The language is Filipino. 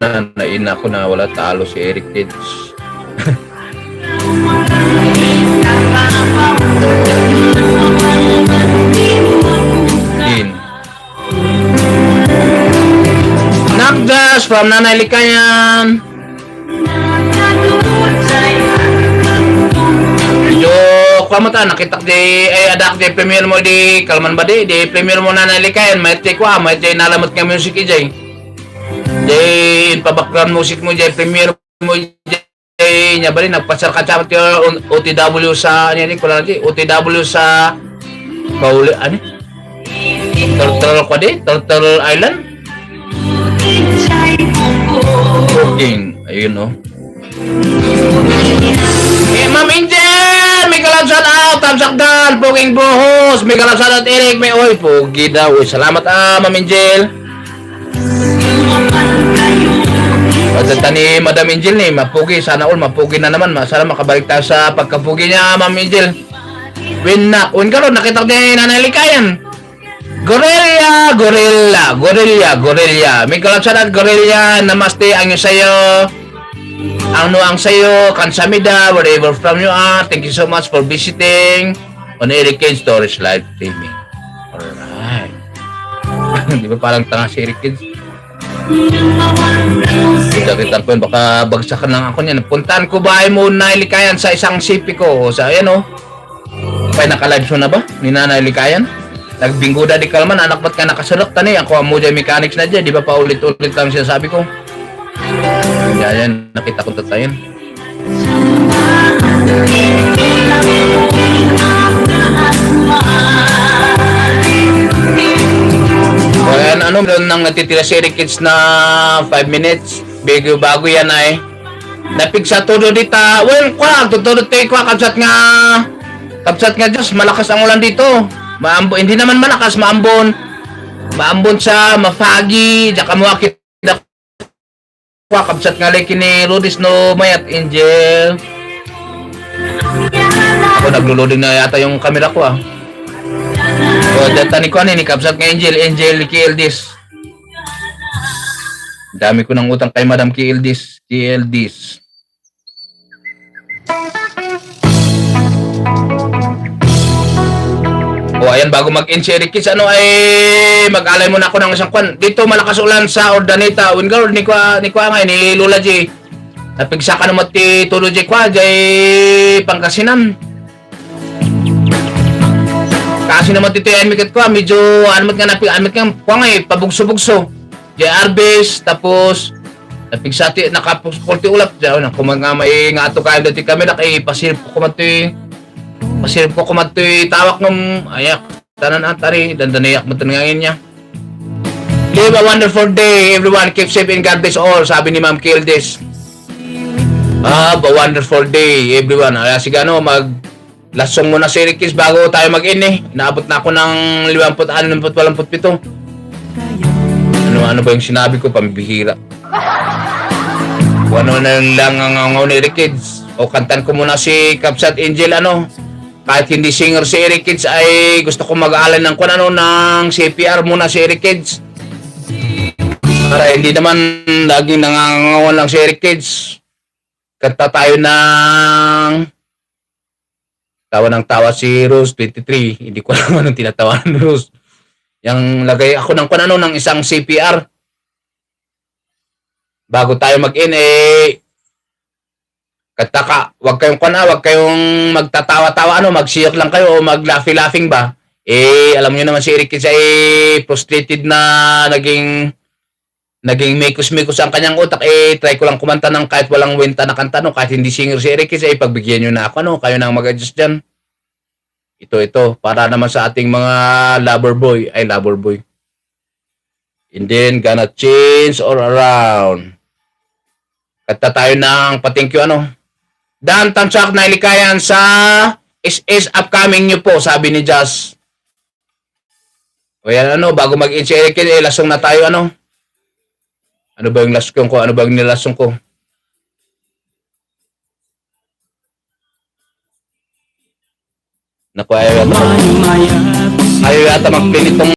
naina ko na wala talo si Eric Kids. Din. Nakdas from Nanay Likayan. Medyo kwamata nakitak di ay adak di premier mo di kalman ba di premier mo Nanay Likayan may tikwa may di nalamot nga music ijay. Di pa-background music mo di premier mo di nya bali nagpasar ka sa OTW sa ano ni ko lang di OTW sa Pauli ano Turtle ko di Turtle Island. Cooking, ayun no. Ma'am Angel, may kalab shout out, tamsakdan, poging buhos, may kalab shout out Eric, may oy, pogi daw. Salamat Ma'am Angel. Pagdata ni Madam Angel ni, mapugi, sana all mapugi na naman, sana makabalik tayo sa pagkapugi niya Ma'am Angel. Win karon nakita ko din Nanay Likayan. Gorilla. May kalab shout out Gorilla, namaste ang sayo. Ang sayo, kansamida, wherever from you are. Thank you so much for visiting on Eric Kids Storage Live Streaming. Alright. Di ba parang tanga si Eric Kids? Kita ko yun, baka bagsakan lang ako niyan. Puntahan ko ba ay muna Likayan sa isang sipi ko? Sa ayan o. Kaya naka-live show na ba? Ni Nanay Likayan? Nagbinggoda di kalman, anak ba't ka nakasulok? Tani, ako ang Moja Mechanics na dyan. Di ba paulit-ulit lang sinasabi ko? Yan, nakita ko tatayin. Ayan, meron nang natitira si Eric Kids na 5 minutes. Bago yan ay. Napig sa todo dita. Well, tutulot tayo kapsat nga Diyos, malakas ang ulan dito. Hindi naman malakas, maambon sa mafagi, tsaka muakit kapsat nga like ni Rudis no Mayat Angel. Ako naglo-loading na yata yung camera ko O data ni ko ni kapsat nga Angel Kildis. Dami ko ng utang kay Madam Kildis. O ayan, bago mag-end si Eric Kids, mag-alay muna ako ng isang kwan. Dito malakas ulan sa Ordaneta. Wingar, ni Lola J. Napigsa ka naman ti Tulo J kwa, J Pangasinan. Kasi naman ti Enmikat kwa, medyo, anmat nga kwa pabugso-bugso. J Arbes, tapos, napigsa ti, nakapulti ulap. Kung mga may nga ato kayo dati kami, pasirip ko kumatoy tawak ng ayak tanan atari dandanayak mo tanangin niya. Live a wonderful day everyone, keep safe and God bless all, sabi ni Ma'am Kildes. A wonderful day everyone. Sige lasong muna si Eric Kids bago tayo mag-in inaabot na ako ng 56-87. Ano ba yung sinabi ko, pambihira. Ano na lang ang Eric Kids. O kantan ko muna si Kapsat Angel kahit hindi singer si Eric Kids ay gusto ko mag-aalan ng ng CPR muna si Eric Kids. Para hindi naman laging nangangawan lang si Eric Kids. Kanta tayo ng tawa si Rose 23. Hindi ko alam anong tinatawa ng Rose. Yang lagay ako ng ng isang CPR. Bago tayo mag-in kataka, wag kayong magtatawa-tawa magsiyok lang kayo o mag-laughing ba? Alam niyo naman si Eric Kids ay frustrated na naging mekos-mekos ang kanyang utak. Try ko lang kumanta ng kahit walang wenta na kanta kahit hindi singer si Eric Kids pagbigyan niyo na ako kayo nang mag-adjust diyan. Ito para naman sa ating mga lover boy. And then gonna change all around. Kanta tayo ng pa-thank you Dan Tamsak na Likayan sa is upcoming nyo po, sabi ni Jazz. O yan bago mag-in si Eric Kids, lasong na tayo Ano ba yung lasong ko? Ano ba yung nilasong ko? Naku, ayaw yata magpinitong